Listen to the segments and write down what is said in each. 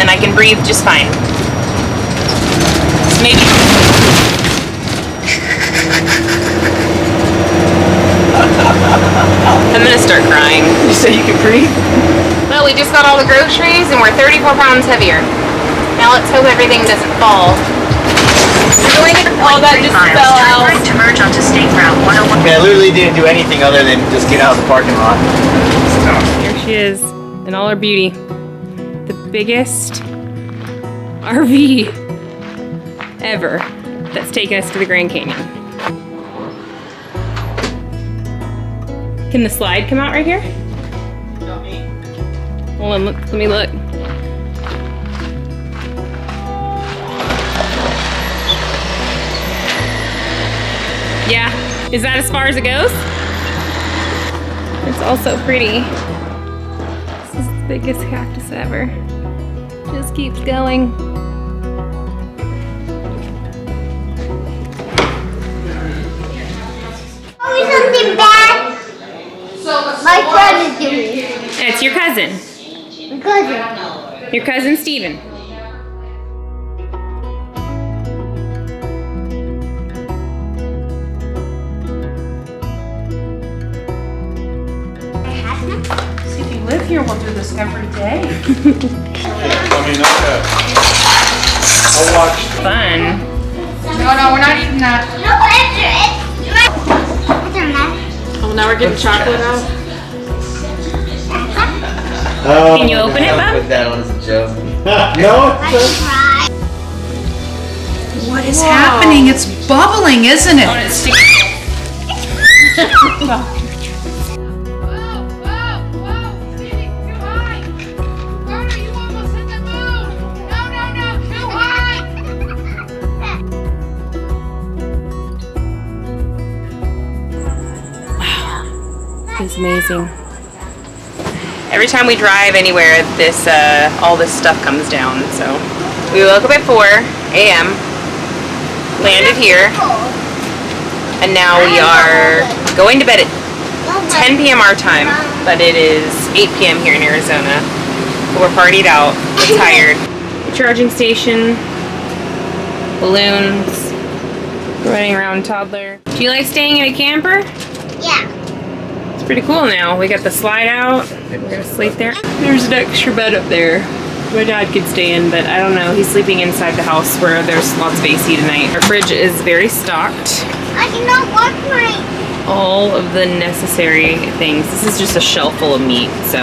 and I can breathe just fine. So maybe. I'm gonna start crying. You say you can breathe? Well, we just got all the groceries and we're 34 pounds heavier. Now let's hope everything doesn't fall. Oh, that just fell out. To merge onto State Route 101. Okay, I literally didn't do anything other than just get out of the parking lot. Here she is in all her beauty. The biggest RV ever that's taken us to the Grand Canyon. Can the slide come out right here? Hold on, let me look. Yeah, is that as far as it goes? It's also pretty. This is the biggest cactus ever. Just keeps going. Something bad. My friend is doing. It's your cousin. My cousin. Your cousin Steven. See, if you live here, we'll do this every day. I'll watch. Fun. No, we're not eating that. No, it's a mess. Oh, now we're getting chocolate out. Can you open it, Bob? Put that on as a joke. No. I What is happening? It's bubbling, isn't it? Oh, it's sticky. It's amazing. Every time we drive anywhere, this all this stuff comes down. So we woke up at 4 a.m. landed here, and now we are going to bed at 10 p.m. our time, but it is 8 p.m. here in Arizona. We're partied out, we're tired. Charging station, balloons, running around toddler. Do you like staying in a camper? Yeah. It's pretty cool now. We got the slide out. We're gonna sleep there. There's an extra bed up there. My dad could stay in, but I don't know. He's sleeping inside the house where there's lots of AC tonight. Our fridge is very stocked. I cannot watch my. All of the necessary things. This is just a shelf full of meat, so.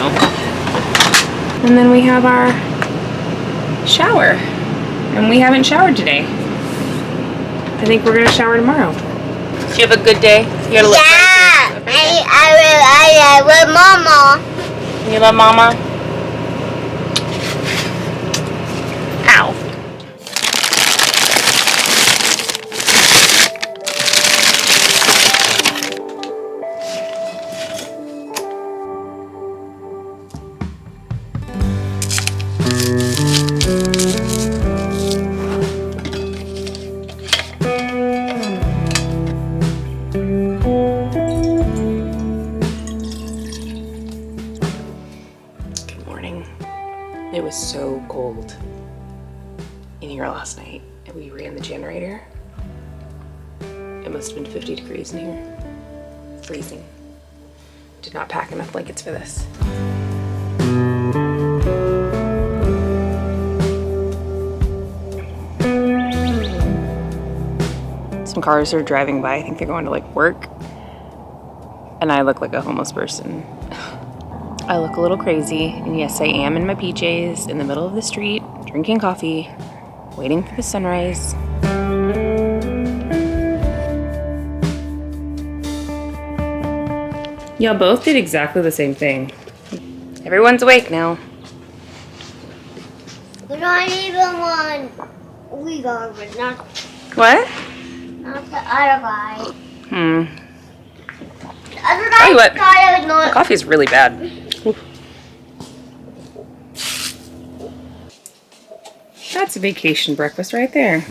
And then we have our shower. And we haven't showered today. I think we're gonna shower tomorrow. Do you have a good day? You gotta look Yeah. I love Mama. You love Mama? Ow. It was so cold in here last night, and we ran the generator. It must have been 50 degrees in here. Freezing. Did not pack enough blankets for this. Some cars are driving by. I think they're going to like work. And I look like a homeless person. I look a little crazy, and yes, I am in my PJs in the middle of the street, drinking coffee, waiting for the sunrise. Y'all both did exactly the same thing. Everyone's awake now. We're not even one. We got it, not What? the other guy. The other guy Tell you what, thought it was not. coffee's really bad. That's a vacation breakfast right there.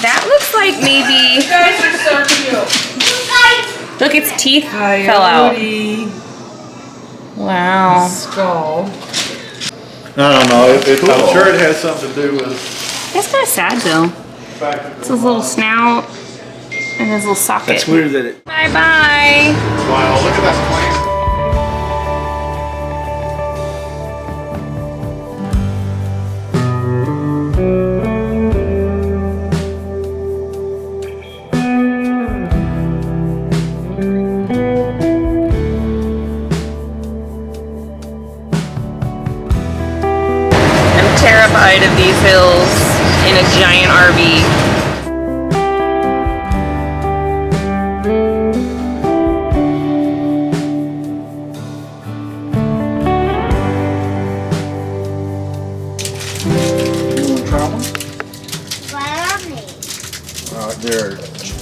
That looks like maybe. You guys are so cute. Look, it's tea teeth fell out. Coyote. Wow. Skull. I don't know. I'm sure it has something to do with That's kind of sad though. the fact that It's his little snout and his little socket. It's weird that it. Bye bye. wow, look at that plant. I'm terrified of these hills in a giant RV.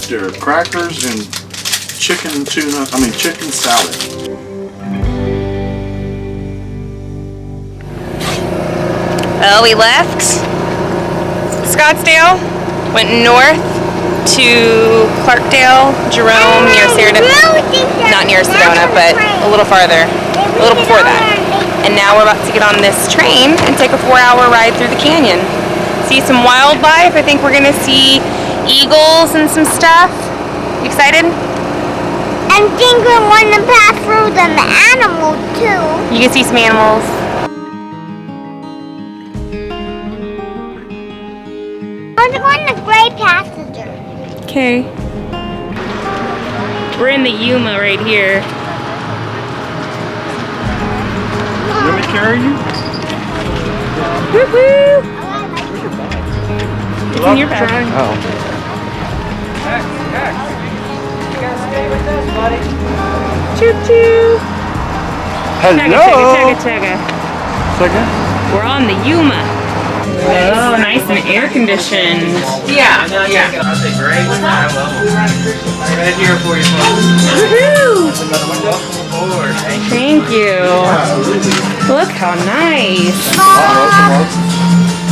There are crackers and chicken tuna. I mean chicken salad. Well, we left Scottsdale, went north to Clarkdale, Jerome, near not near Sedona, but a little farther, a little before that. And now we're about to get on this train and take a 4-hour ride through the canyon. See some wildlife. I think we're gonna see eagles and some stuff. You excited? I think we want to pass through the animals too. You can see some animals. I want the gray passenger. Okay. We're in the Yuma right here. Let me carry you. Woo-hoo! It's in your bag. Oh. Choo-choo! Hello. Chugga. Second. We're on the Yuma. Oh, nice and air conditioned. Yeah. I'll say great. Right here for you. Woohoo! Welcome aboard. Thank you. Look how nice.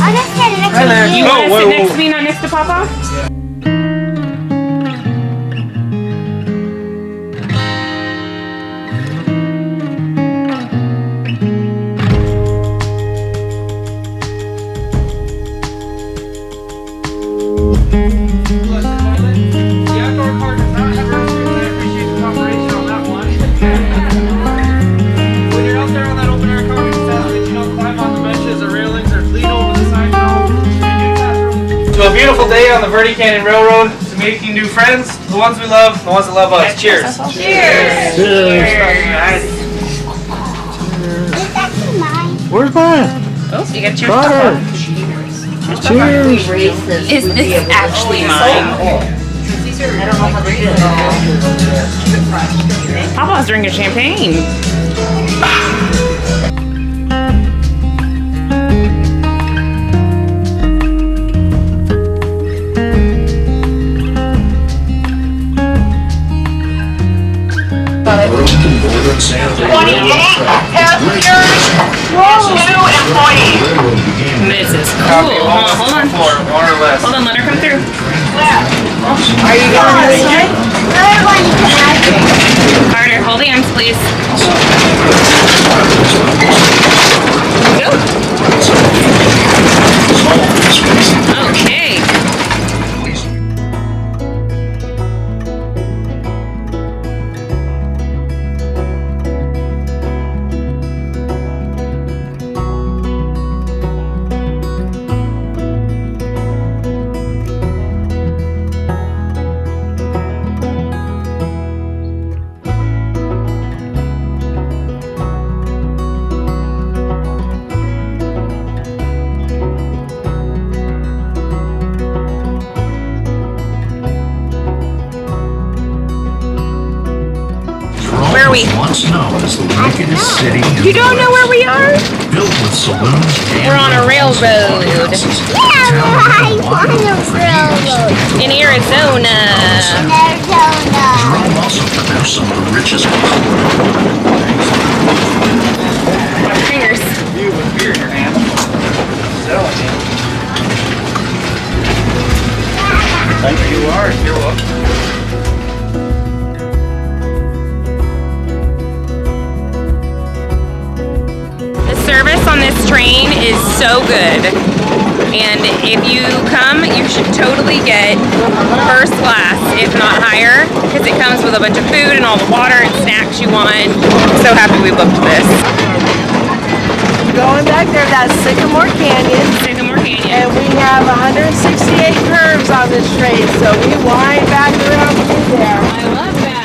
I just said next Hi there. You want to whoa, sit whoa. next to me, not next to Papa? To a beautiful day on the Verde Canyon Railroad, to making new friends, the ones we love, the ones that love us. Cheers. Cheers. It's actually mine. Where's mine? Oh, you got your Carter. Cheers. Is this actually mine? Papa's drinking champagne. This is cool. Hold on. More or less. Hold on, let her come through. Are you going this way? Carter, hold hands, please. Go. Okay. Where are we? Once known as the wickedest city in You don't know where we are? built with saloons and We're on a railroad Yeah, I want a railroad in Arizona. in Arizona. Rome also produced some of the richest My fingers. You with beer in your hand. Selling it. Thank you. You're welcome. train is so good. And if you come, you should totally get first class, if not higher, because it comes with a bunch of food and all the water and snacks you want. I'm so happy we booked this. Going back there, that's Sycamore Canyon. Sycamore Canyon. And we have 168 curves on this train, so we wind back around through there. I love that.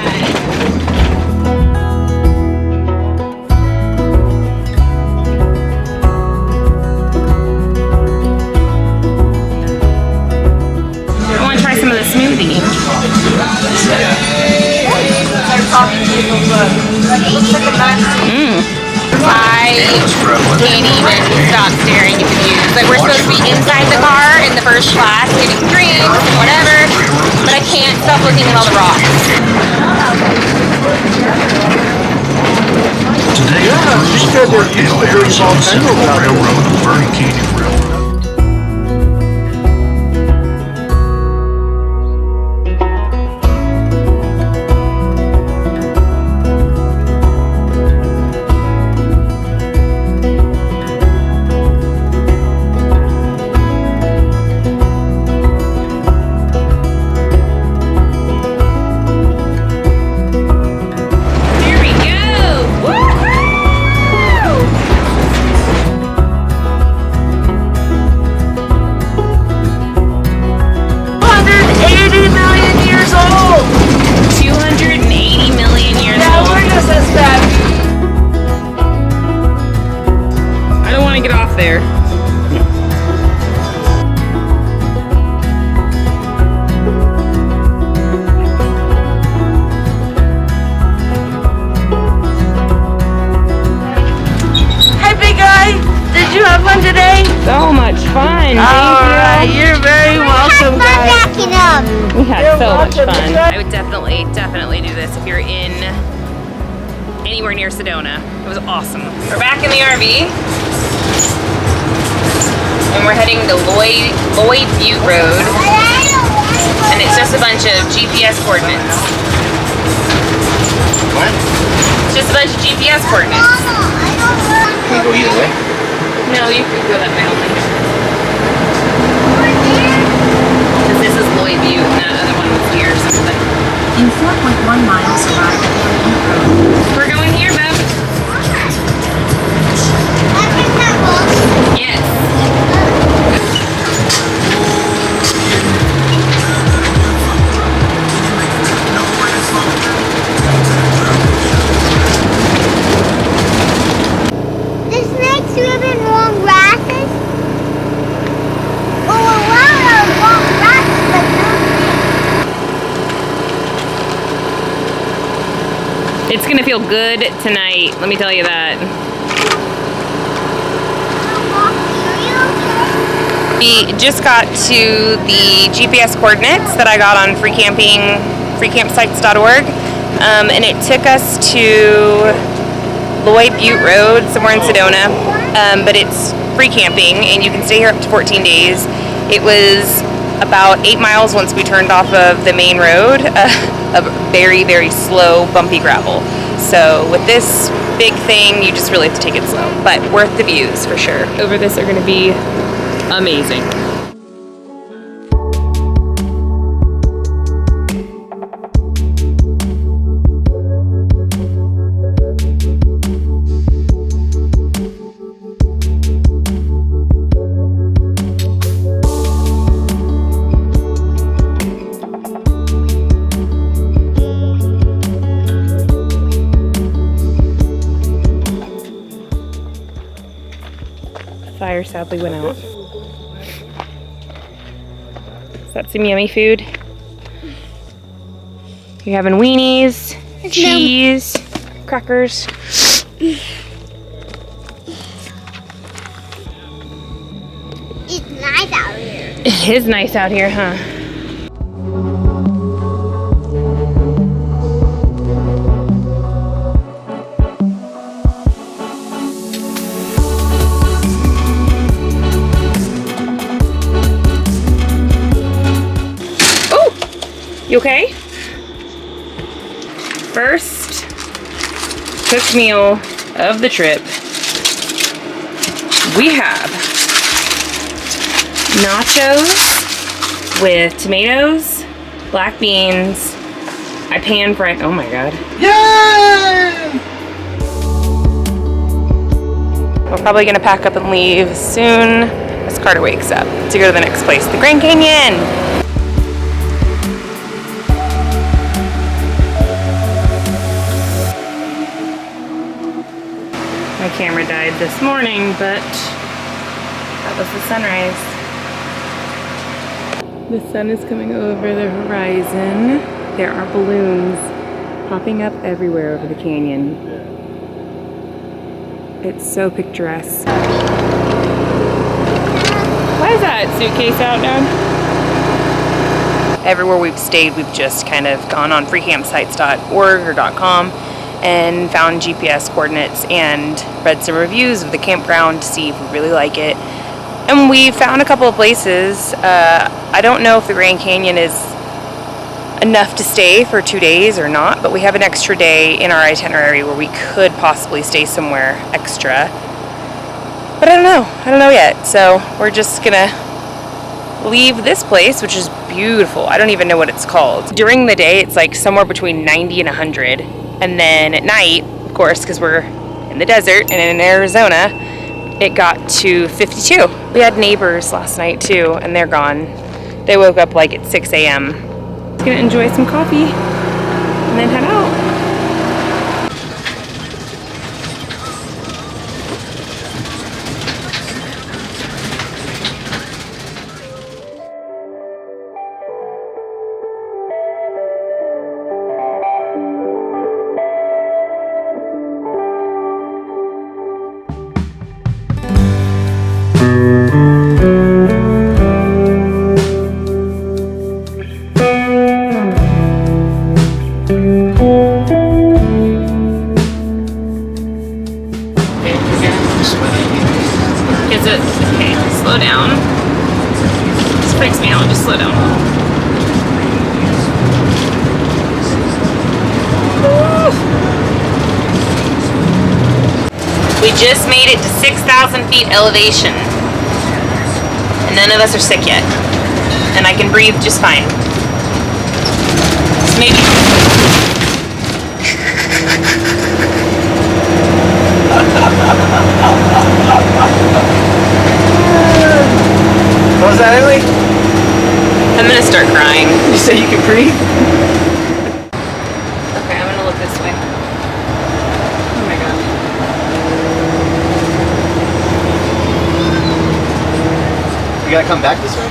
I want to try some of the smoothie. I can't even stop staring at the views. Like, we're supposed to be inside the car in the first class getting drinks and whatever, but I can't stop looking at all the rocks. Today, the Foothills Arizona Central Railroad and Verde Canyon Railroad. Here we go! Woohoo! 280 million years old. 280 million years Yeah, old. we're just as bad. I don't want to get off there. Hey, big guy, did you have fun today? So much fun. Alright, you're very welcome, guys. Backing up. We had You're so much welcome. fun. I would definitely do this if you're in anywhere near Sedona. It was awesome. We're back in the RV. And we're heading to Lloyd Butte Road. And it's just a bunch of GPS coordinates. What? It's just a bunch of GPS coordinates. Can we go either way? No, you could go that way only. Because this is Lloyd Butte and that other one was here or something. In 4.1 miles, arrive at Verde Canyon Railroad. We're going here, Bev. Yes. The snakes live in long grasses. Oh, a lot of long grasses, but no snakes. It's gonna feel good tonight, let me tell you that. We just got to the GPS coordinates that I got on freecampsites.org, and it took us to Lloyd Butte Road, somewhere in Sedona, but it's free camping, and you can stay here up to 14 days. It was about 8 miles once we turned off of the main road, of very, very slow, bumpy gravel. So with this big thing, you just really have to take it slow, but worth the views for sure. Over this are gonna be amazing. Fire sadly went out. Is that some yummy food? You're having weenies, cheese, crackers. It's nice out here. It is nice out here, huh? You okay? First cooked meal of the trip. We have nachos with tomatoes, black beans. I pan fried. Oh my god. Yay! We're probably gonna pack up and leave soon as Carter wakes up to go to the next place, the Grand Canyon. My camera died this morning, but that was the sunrise. The sun is coming over the horizon. There are balloons popping up everywhere over the canyon. It's so picturesque. Why is that suitcase out, Dad? Everywhere we've stayed, we've just kind of gone on freecampsites.org or .com and found GPS coordinates and read some reviews of the campground to see if we really like it. And we found a couple of places. I don't know if the Grand Canyon is enough to stay for 2 days or not, but we have an extra day in our itinerary where we could possibly stay somewhere extra. But I don't know yet. So we're just gonna leave this place, which is beautiful. I don't even know what it's called. During the day, it's like somewhere between 90 and 100. And then at night, of course, because we're in the desert and in Arizona, it got to 52. We had neighbors last night too, and they're gone. They woke up like at 6 a.m. Gonna enjoy some coffee and then head out. Okay, slow down. This freaks me out, just slow down. Woo. We just made it to 6,000 feet elevation. And none of us are sick yet. And I can breathe just fine. So maybe... What was that, Emily? I'm gonna start crying. You say you can breathe? Okay, I'm gonna look this way. Oh my god. You gotta come back this way.